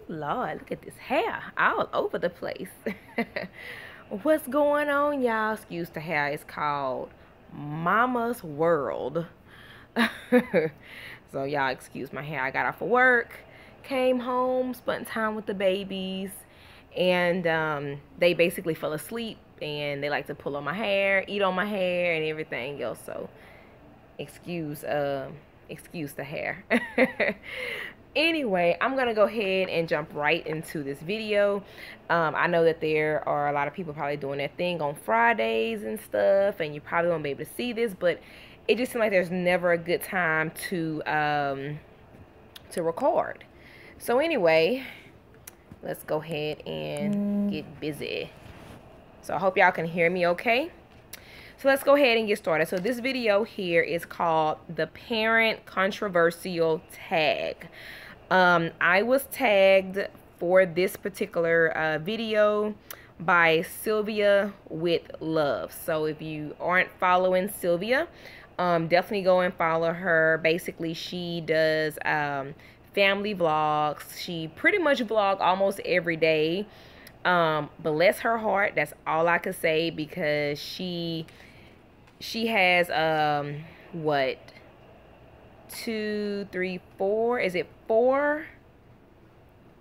Lord, look at this hair all over the place. What's going on, y'all? Excuse the hair. It's called Mama's World. So y'all excuse my hair. I got off of work, came home, spent time with the babies, and they basically fell asleep, and they like to pull on my hair, eat on my hair, and everything else. So excuse the hair. Anyway, I'm gonna go ahead and jump right into this video. I know that there are a lot of people probably doing their thing on Fridays and stuff, and you probably won't be able to see this, but it just seems like there's never a good time to record. So anyway, let's go ahead and get busy. So I hope y'all can hear me okay. So let's go ahead and get started. So this video here is called the Parent Controversial Tag. I was tagged for this particular video by Sylvia with love. So if you aren't following Sylvia, definitely go and follow her. Basically, she does family vlogs. She pretty much vlog almost every day. Bless her heart, that's all I could say, because she has what, 2, 3, 4, is it 4?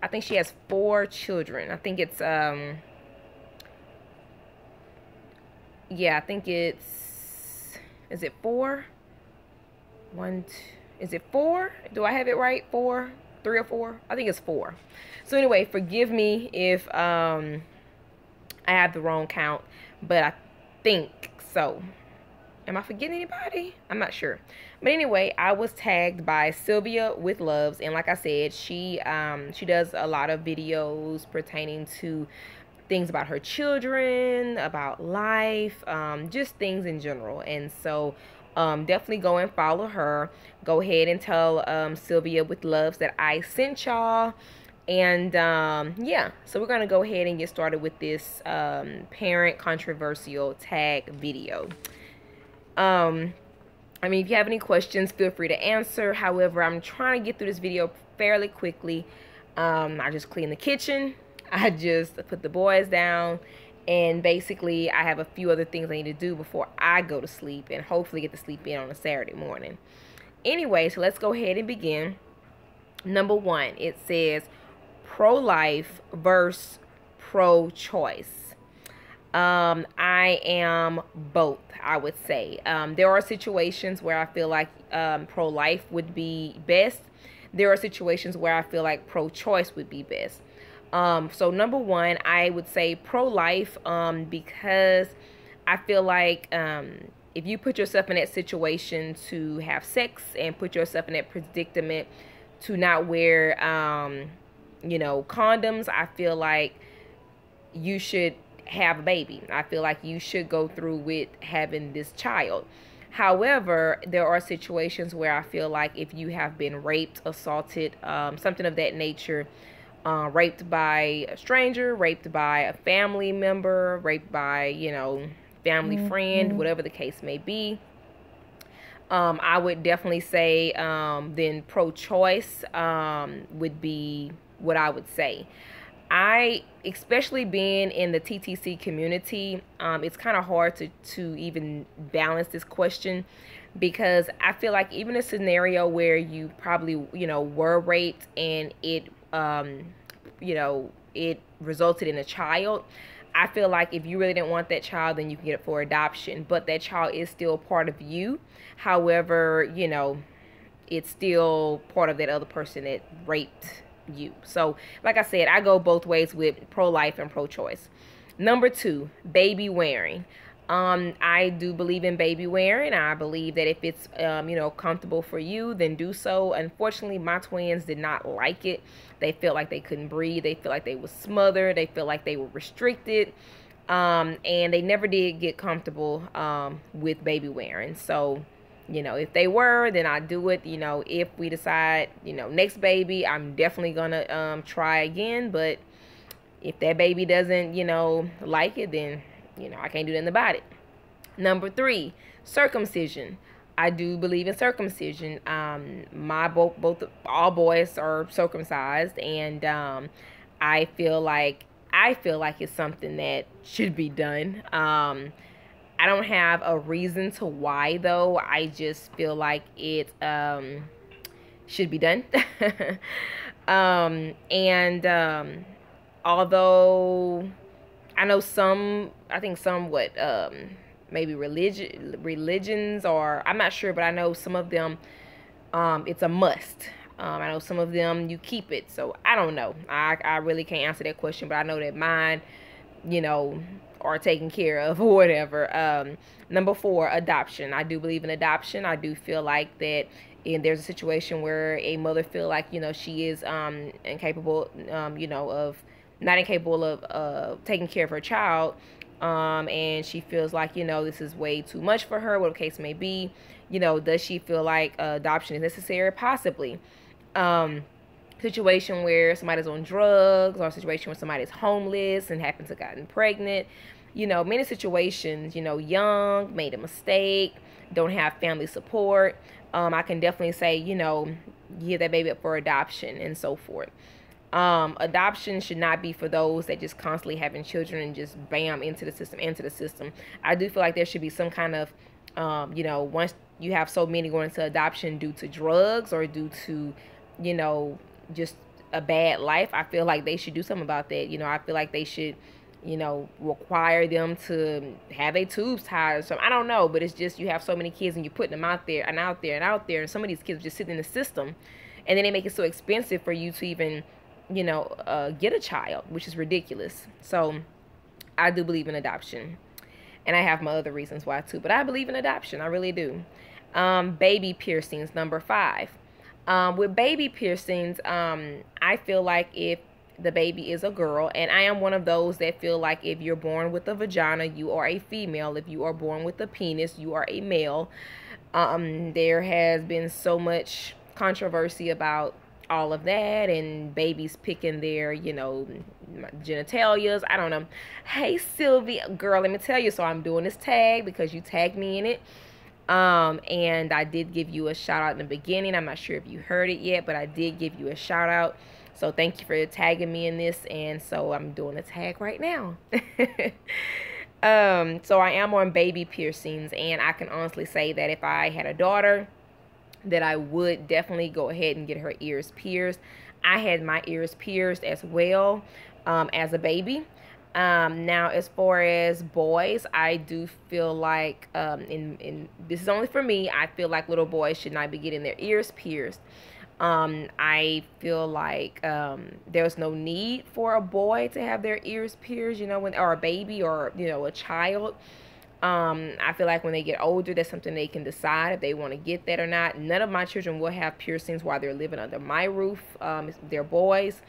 I think she has 4 children. I think it's yeah, I think it's, is it 4? 1, 2, is it 4? Do I have it right? 4, 3 or 4? I think it's 4. So anyway, forgive me if I have the wrong count, but I think so. Am I forgetting anybody? I'm not sure. But anyway, I was tagged by Sylvia with loves, and like I said, she does a lot of videos pertaining to things about her children, about life, just things in general. And so definitely go and follow her. Go ahead and tell Sylvia with loves that I sent y'all. And yeah, so we're gonna go ahead and get started with this parent controversial tag video. I mean, if you have any questions, feel free to answer. However, I'm trying to get through this video fairly quickly. I just cleaned the kitchen, I just put the boys down, and basically I have a few other things I need to do before I go to sleep, and hopefully get to sleep in on a Saturday morning. Anyway, so let's go ahead and begin. Number 1, it says pro-life versus pro-choice. I am both, I would say. There are situations where I feel like pro-life would be best. There are situations where I feel like pro-choice would be best. So number 1, I would say pro-life, because I feel like if you put yourself in that situation to have sex and put yourself in that predicament to not wear you know, condoms, I feel like you should have a baby. I feel like you should go through with having this child. However, there are situations where I feel like if you have been raped, assaulted, something of that nature, raped by a stranger, raped by a family member, raped by, you know, family friend, whatever the case may be, I would definitely say then pro-choice would be what I would say. Especially being in the TTC community, it's kind of hard to even balance this question, because I feel like even a scenario where you probably, you know, were raped and it, you know, it resulted in a child, I feel like if you really didn't want that child, then you can get it for adoption, but that child is still part of you. However, you know, it's still part of that other person that raped you. So like I said, I go both ways with pro-life and pro-choice. Number 2, baby wearing. I do believe in baby wearing. I believe that if it's you know, comfortable for you, then do so. Unfortunately, my twins did not like it. They felt like they couldn't breathe. They felt like they were smothered. They felt like they were restricted, and they never did get comfortable with baby wearing. So, you know, if they were, then I do it. You know, if we decide, you know, next baby, I'm definitely gonna try again. But if that baby doesn't, you know, like it, then, you know, I can't do nothing about it. Number 3, circumcision. I do believe in circumcision. My both all boys are circumcised, and I feel like it's something that should be done. I don't have a reason to why though. I just feel like it should be done. And although I know some, I think some what maybe religions, or I'm not sure, but I know some of them it's a must. I know some of them you keep it, so I don't know. I really can't answer that question, but I know that mine, you know, are taken care of or whatever. Number 4, adoption. I do believe in adoption. I do feel like that and there's a situation where a mother feel like, you know, she is incapable, you know, of not incapable of taking care of her child, and she feels like, you know, this is way too much for her, whatever the case may be. You know, does she feel like adoption is necessary? Possibly. Situation where somebody's on drugs, or a situation where somebody's homeless and happens to gotten pregnant. You know, many situations, you know, young, made a mistake, don't have family support. I can definitely say, you know, give that baby up for adoption and so forth. Adoption should not be for those that just constantly having children and just bam into the system. I do feel like there should be some kind of, you know, once you have so many going into adoption due to drugs or due to, you know, just a bad life, I feel like they should do something about that. You know, I feel like they should, you know, require them to have their tubes tied or something. I don't know, but it's just you have so many kids and you're putting them out there and out there and out there, and some of these kids just sit in the system, and then they make it so expensive for you to even, you know, get a child, which is ridiculous. So I do believe in adoption, and I have my other reasons why too, but I believe in adoption. I really do. Baby piercings, number 5. With baby piercings, I feel like if the baby is a girl, and I am one of those that feel like if you're born with a vagina, you are a female. If you are born with a penis, you are a male. There has been so much controversy about all of that, and babies picking their, you know, genitalias. I don't know. Hey Sylvia, girl, let me tell you, so I'm doing this tag because you tagged me in it. And I did give you a shout out in the beginning. I'm not sure if you heard it yet, but I did give you a shout out. So thank you for tagging me in this. And so I'm doing a tag right now. So I am on baby piercings, and I can honestly say that if I had a daughter, that I would definitely go ahead and get her ears pierced. I had my ears pierced as well, as a baby. Now as far as boys, I do feel like, in this is only for me, I feel like little boys should not be getting their ears pierced. I feel like there's no need for a boy to have their ears pierced, you know, when, or a baby, or, you know, a child. I feel like when they get older, that's something they can decide if they want to get that or not. None of my children will have piercings while they're living under my roof. They're boys.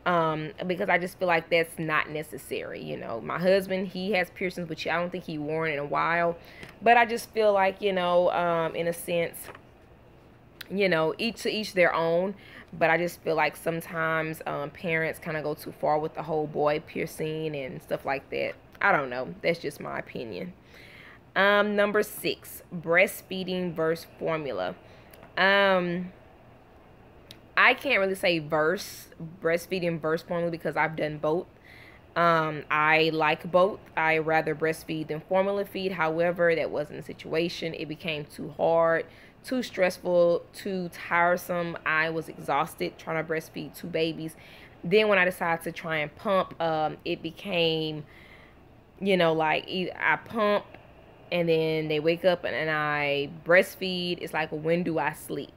Because I just feel like that's not necessary. You know, my husband, he has piercings, but I don't think he worn it in a while. But I just feel like, you know, in a sense, you know, each to each their own. But I just feel like sometimes parents kind of go too far with the whole boy piercing and stuff like that. I don't know. That's just my opinion. Number 6, breastfeeding versus formula. I can't really say breastfeeding versus formula because I've done both. I like both. I rather breastfeed than formula feed. However, that wasn't the situation. It became too hard, too stressful, too tiresome. I was exhausted trying to breastfeed 2 babies. Then when I decided to try and pump, it became, you know, like I pump and then they wake up and I breastfeed. It's like, when do I sleep?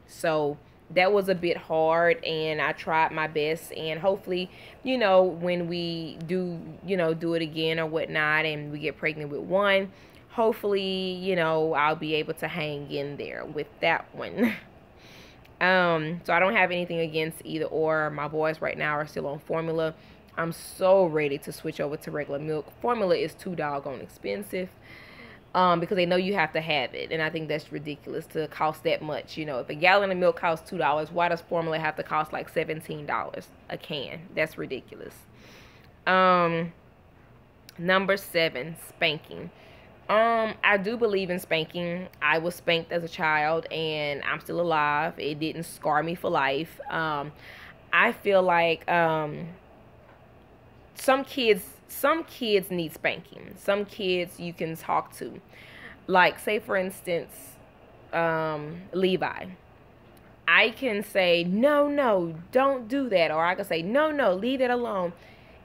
So that was a bit hard, and I tried my best, and hopefully, you know, when we do, you know, do it again or whatnot, and we get pregnant with one, hopefully, you know, I'll be able to hang in there with that one. So I don't have anything against either or. My boys right now are still on formula. I'm so ready to switch over to regular milk. Formula is too doggone expensive. Because they know you have to have it, and I think that's ridiculous to cost that much. You know, if a gallon of milk costs $2, why does formula have to cost like $17 a can? That's ridiculous. Number 7, spanking. I do believe in spanking. I was spanked as a child and I'm still alive. It didn't scar me for life. I feel like some kids need spanking. Some kids you can talk to. Like say for instance, Levi. I can say, no, no, don't do that. Or I can say, no, no, leave it alone.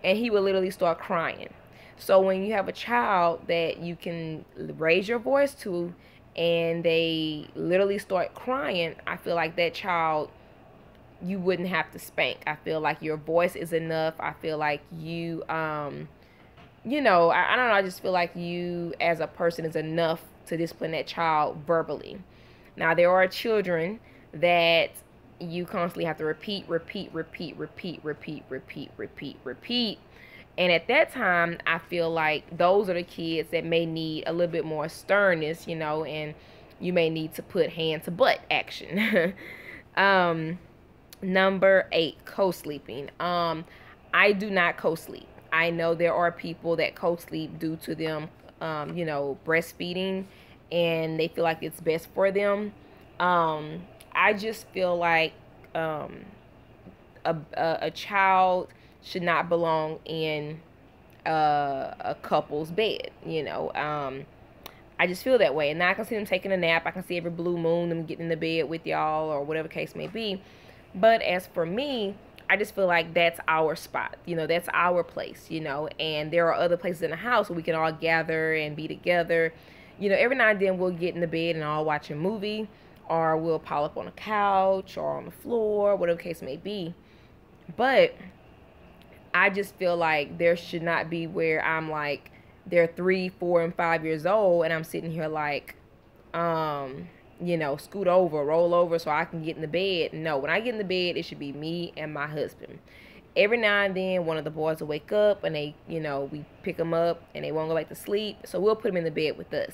And he will literally start crying. So when you have a child that you can raise your voice to and they literally start crying, I feel like that child, you wouldn't have to spank. I feel like your voice is enough. I feel like you, I don't know. I just feel like you as a person is enough to discipline that child verbally. Now, there are children that you constantly have to repeat. And at that time, I feel like those are the kids that may need a little bit more sternness, and you may need to put hand to butt action. Number 8, co-sleeping. I do not co-sleep. I know there are people that co-sleep due to them, breastfeeding, and they feel like it's best for them. I just feel like a child should not belong in a couple's bed. I just feel that way. And now I can see them taking a nap. I can see every blue moon them getting in the bed with y'all or whatever case may be. But as for me, I just feel like that's our spot. That's our place, and there are other places in the house where we can all gather and be together. Every now and then we'll get in the bed and all watch a movie, or we'll pile up on a couch or on the floor, whatever case may be. But I just feel like there should not be where I'm like, they're 3, 4, and 5 years old, and I'm sitting here like, scoot over, roll over so I can get in the bed. No, when I get in the bed, it should be me and my husband. Every now and then, one of the boys will wake up and they, we pick them up and they won't go back to sleep. So we'll put them in the bed with us.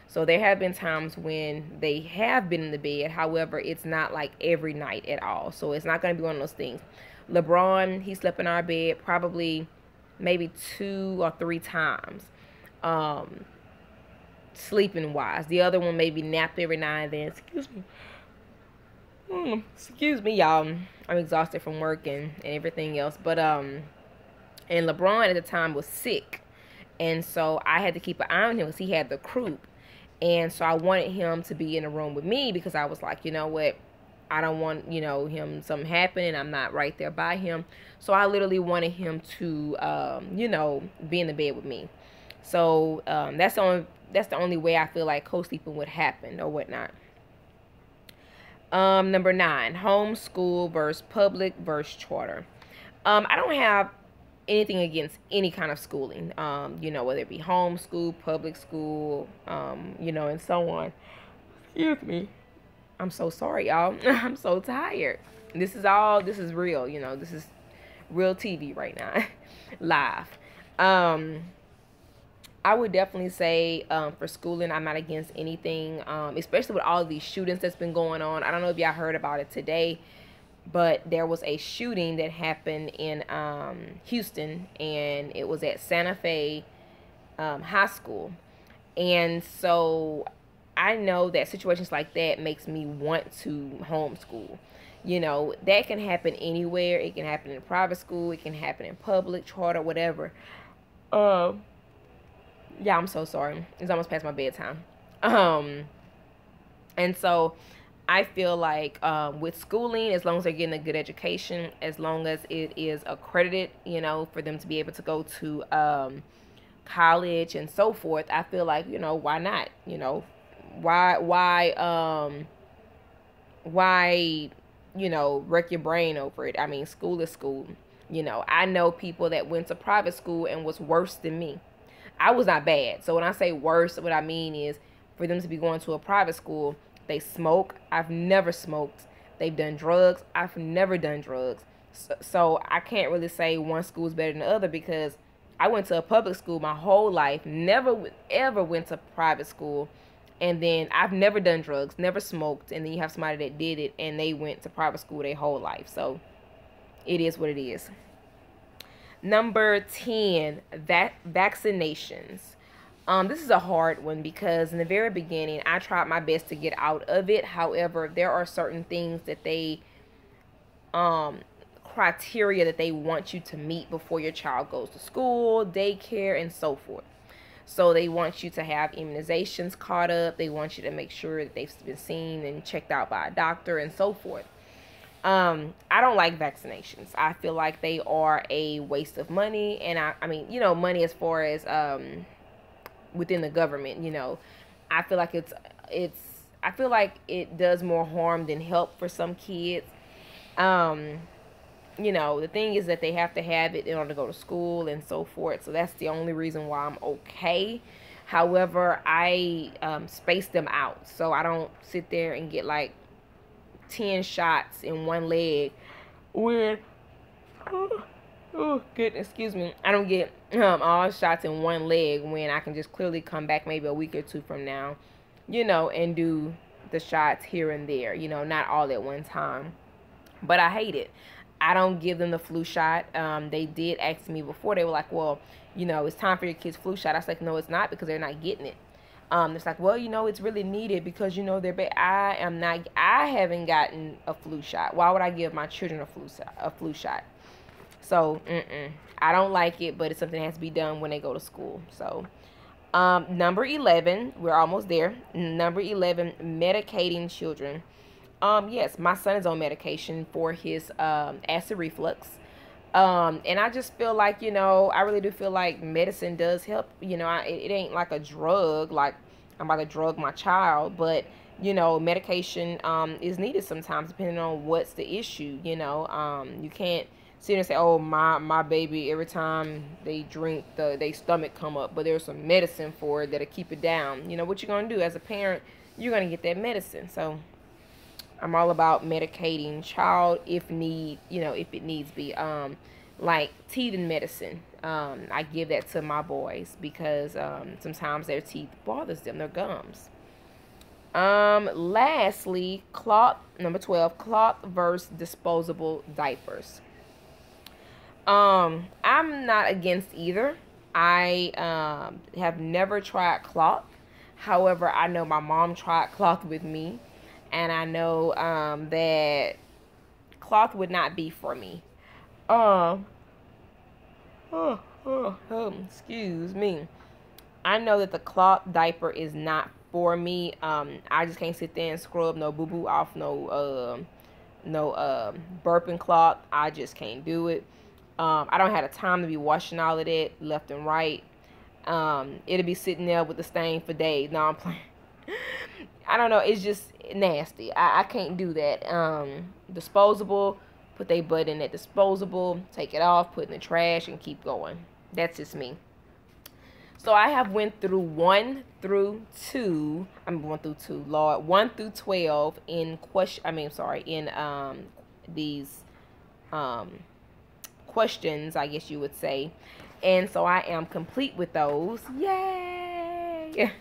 So there have been times when they have been in the bed. However, it's not like every night at all. So it's not going to be one of those things. LeBron, he slept in our bed probably maybe 2 or 3 times. Sleeping wise. The other one maybe napped every now and then. Excuse me, y'all. I'm exhausted from work and everything else. But and LeBron at the time was sick, and so I had to keep an eye on him because he had the croup. And so I wanted him to be in the room with me because I was like, you know what, I don't want him something happen and I'm not right there by him. So I literally wanted him to be in the bed with me. So that's the only way I feel like co-sleeping would happen or whatnot. Number 9, homeschool versus public versus charter. I don't have anything against any kind of schooling, whether it be homeschool, public school, and so on. Excuse me. I'm so sorry, y'all. I'm so tired. This is real, this is real TV right now, live. I would definitely say for schooling, I'm not against anything, especially with all of these shootings that's been going on. I don't know if y'all heard about it today, but there was a shooting that happened in Houston, and it was at Santa Fe High School. And so I know that situations like that makes me want to homeschool. That can happen anywhere. It can happen in private school. It can happen in public, charter, whatever. Yeah, I'm so sorry. It's almost past my bedtime. And so I feel like with schooling, as long as they're getting a good education, as long as it is accredited, for them to be able to go to college and so forth, I feel like, why not? Why wreck your brain over it? I mean, school is school. I know people that went to private school and was worse than me. I was not bad. So when I say worse, what I mean is for them to be going to a private school, they smoke. I've never smoked. They've done drugs. I've never done drugs. So I can't really say one school is better than the other because I went to a public school my whole life, never ever went to private school. And then I've never done drugs, never smoked. And then you have somebody that did it and they went to private school their whole life. So it is what it is. Number 10, vaccinations. This is a hard one because in the very beginning, I tried my best to get out of it. However, there are certain things that they, criteria that they want you to meet before your child goes to school, daycare, and so forth. So they want you to have immunizations caught up. They want you to make sure that they've been seen and checked out by a doctor and so forth. I don't like vaccinations. I feel like they are a waste of money. And I mean, you know, money as far as within the government, you know. I feel like I feel like it does more harm than help for some kids. You know, the thing is that they have to have it in order to go to school and so forth. So that's the only reason why I'm okay. However, I space them out. So I don't sit there and get like 10 shots in one leg when, oh goodness, excuse me, I don't get all shots in one leg when I can just clearly come back maybe a week or two from now, you know, and do the shots here and there, you know, not all at one time. But I hate it. I don't give them the flu shot. They did ask me before. They were like, well, you know, it's time for your kid's flu shot. I was like, no, it's not, because they're not getting it. It's like, well, you know, it's really needed because, you know, I haven't gotten a flu shot. Why would I give my children a flu shot? So, I don't like it, but it's something that has to be done when they go to school. So, number 11, we're almost there. Number 11, medicating children. Yes, my son is on medication for his acid reflux. And I just feel like, you know, I really do feel like medicine does help. You know, it ain't like a drug, like I'm about to drug my child, but, you know, medication is needed sometimes depending on what's the issue, you know. You can't sit there and say, oh, my baby, every time they drink, their stomach come up, but there's some medicine for it that'll keep it down. You know, what you're going to do as a parent, you're going to get that medicine. So I'm all about medicating child if it needs be. Like teething medicine. I give that to my boys because sometimes their teeth bothers them, their gums. Lastly, number 12, cloth versus disposable diapers. I'm not against either. I have never tried cloth. However, I know my mom tried cloth with me. And I know that cloth would not be for me. Excuse me. I know that the cloth diaper is not for me. I just can't sit there and scrub no boo-boo off no burping cloth. I just can't do it. I don't have the time to be washing all of that left and right. It'll be sitting there with the stain for days. No, I'm playing. I don't know. It's just nasty. I can't do that. Disposable, put their butt in that disposable, take it off, put it in the trash, and keep going. That's just me. So I have went through 1 through 12 in these questions, I guess you would say. And so I am complete with those. Yay!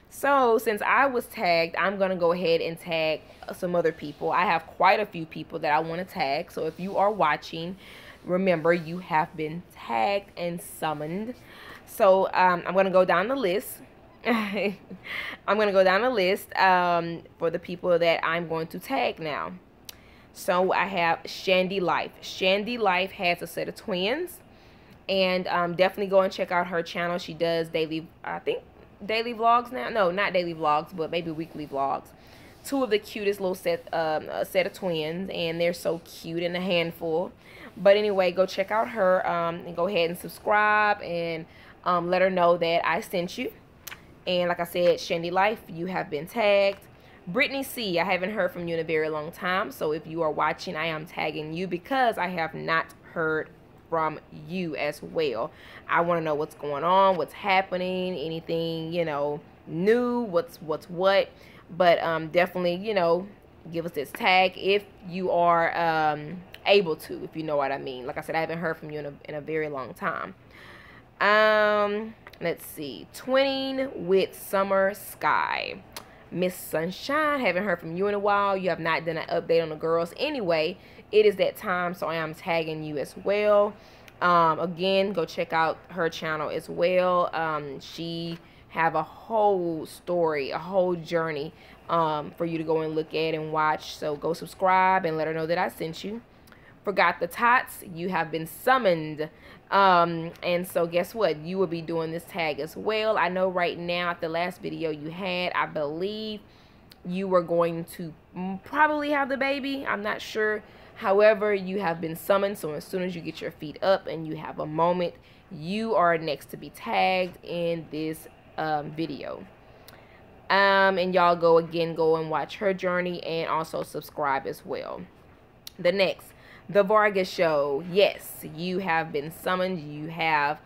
So since I was tagged, I'm going to go ahead and tag some other people. I have quite a few people that I want to tag. So if you are watching, remember you have been tagged and summoned. So I'm going to go down the list. I'm going to go down the list for the people that I'm going to tag now. So I have Shandy Life. Shandy Life has a set of twins. And definitely go and check out her channel. She does daily, I think, daily vlogs now. No, not daily vlogs, but maybe weekly vlogs. Two of the cutest little set of twins, and they're so cute and a handful. But anyway, go check out her and go ahead and subscribe and let her know that I sent you. And like I said, Shandy Life, you have been tagged. Brittany C, I haven't heard from you in a very long time. So if you are watching, I am tagging you because I have not heard from you as well. I want to know what's going on, what's happening, anything, you know, new, what's what. But definitely, you know, give us this tag if you are able to, if you know what I mean. Like I said, I haven't heard from you in a very long time. Let's see. Twinning with Summer Sky. Miss Sunshine, haven't heard from you in a while. You have not done an update on the girls. Anyway, it is that time, so I am tagging you as well. Again, go check out her channel as well. She have a whole story, a whole journey for you to go and look at and watch. So go subscribe and let her know that I sent you. Forgot the tots, you have been summoned. And so guess what? You will be doing this tag as well. I know right now at the last video you had, I believe you were going to probably have the baby. I'm not sure. However, you have been summoned. So as soon as you get your feet up and you have a moment, you are next to be tagged in this video. And y'all go and watch her journey and also subscribe as well. The next, the Vargas Show. Yes, you have been summoned. You have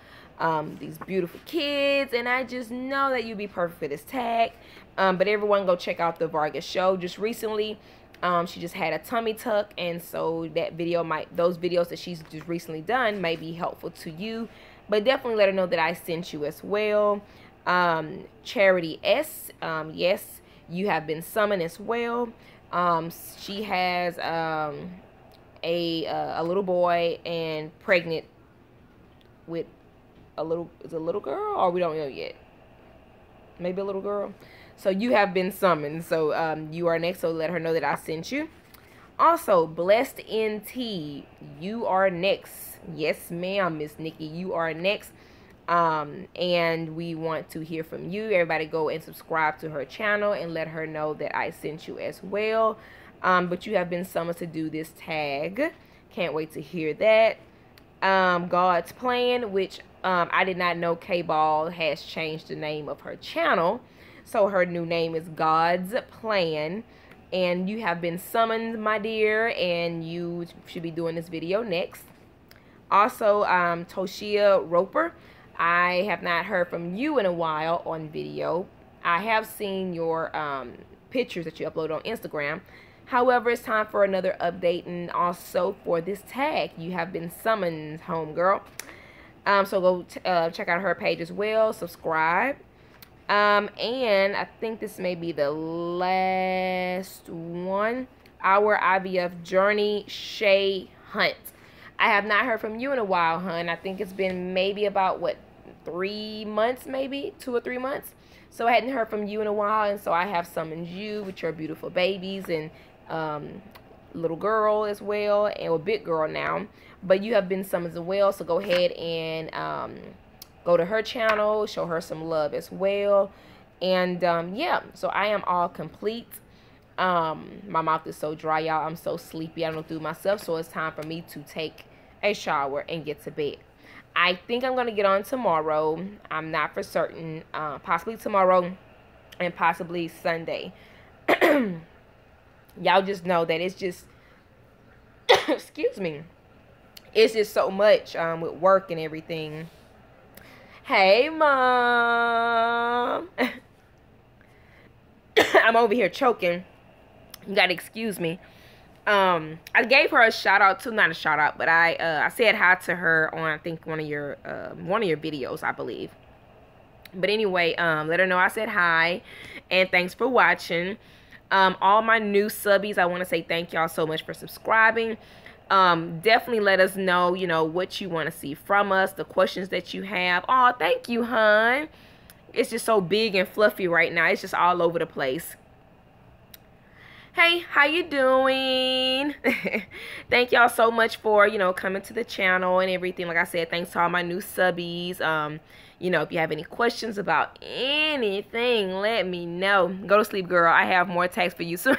these beautiful kids, and I just know that you'll be perfect for this tag. But everyone go check out the Vargas Show. Just recently, she just had a tummy tuck, and so that video those videos that she's just recently done may be helpful to you. But definitely let her know that I sent you as well. Charity S, yes, you have been summoned as well. She has a little boy and pregnant with is a little girl, or we don't know yet. Maybe a little girl. So you have been summoned. So you are next. So let her know that I sent you. Also, Blessed NT, you are next. Yes, ma'am, Miss Nikki, you are next. And we want to hear from you. Everybody go and subscribe to her channel and let her know that I sent you as well. But you have been summoned to do this tag. Can't wait to hear that. God's Plan, which I did not know K-Ball has changed the name of her channel. So her new name is God's Plan. And you have been summoned, my dear, and you should be doing this video next. Also, Toshia Roper, I have not heard from you in a while on video. I have seen your pictures that you upload on Instagram. However, it's time for another update, and also for this tag. You have been summoned, homegirl. So go check out her page as well. Subscribe. And I think this may be the last one. Our IVF Journey, Shay Hunt. I have not heard from you in a while, hun. I think it's been maybe about, what, 3 months, maybe 2 or 3 months. So I hadn't heard from you in a while, and so I have summoned you with your beautiful babies and little girl as well, and a big girl now. But you have been summoned as well, so go ahead and go to her channel, show her some love as well. And yeah, so I am all complete. My mouth is so dry, y'all. I'm so sleepy. I don't do myself, so it's time for me to take a shower and get to bed. I think I'm gonna get on tomorrow. I'm not for certain. Possibly tomorrow and possibly Sunday. Y'all just know that it's just excuse me, it's just so much with work and everything. Hey, Mom. I'm over here choking. You gotta excuse me. I gave her a shout out too, not a shout out, but I said hi to her on, I think, one of your videos, I believe. But anyway, let her know I said hi and thanks for watching. All my new subbies, I want to say thank y'all so much for subscribing. Definitely let us know, you know, what you want to see from us, the questions that you have. Oh, thank you, hun. It's just so big and fluffy right now. It's just all over the place. Hey, how you doing? Thank y'all so much for, you know, coming to the channel and everything. Like I said, thanks to all my new subbies. You know, if you have any questions about anything, let me know. Go to sleep, girl. I have more texts for you soon.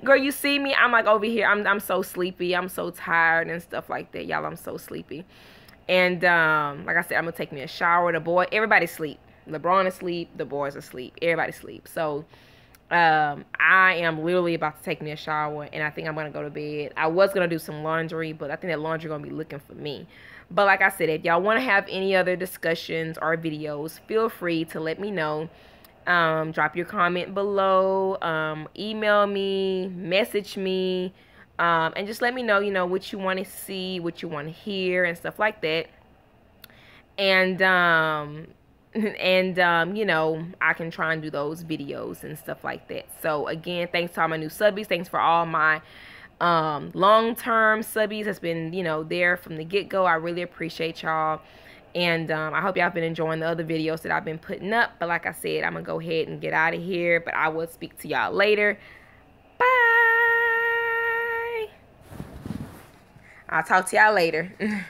Girl, you see me? I'm like over here. I'm so sleepy. I'm so tired and stuff like that. Y'all, I'm so sleepy. And like I said, I'm going to take me a shower. The boy, everybody sleep. LeBron is asleep. The boys are asleep. Everybody sleep. So I am literally about to take me a shower, and I think I'm going to go to bed. I was going to do some laundry, but I think that laundry going to be looking for me. But like I said, if y'all want to have any other discussions or videos, feel free to let me know. Drop your comment below, email me, message me, and just let me know, you know, what you want to see, what you want to hear, and stuff like that. And you know, I can try and do those videos and stuff like that. So again, thanks to all my new subbies. Thanks for all my long-term subbies that's been, you know, there from the get-go. I really appreciate y'all. And I hope y'all been enjoying the other videos that I've been putting up. But like I said, I'm going to go ahead and get out of here. But I will speak to y'all later. Bye. I'll talk to y'all later.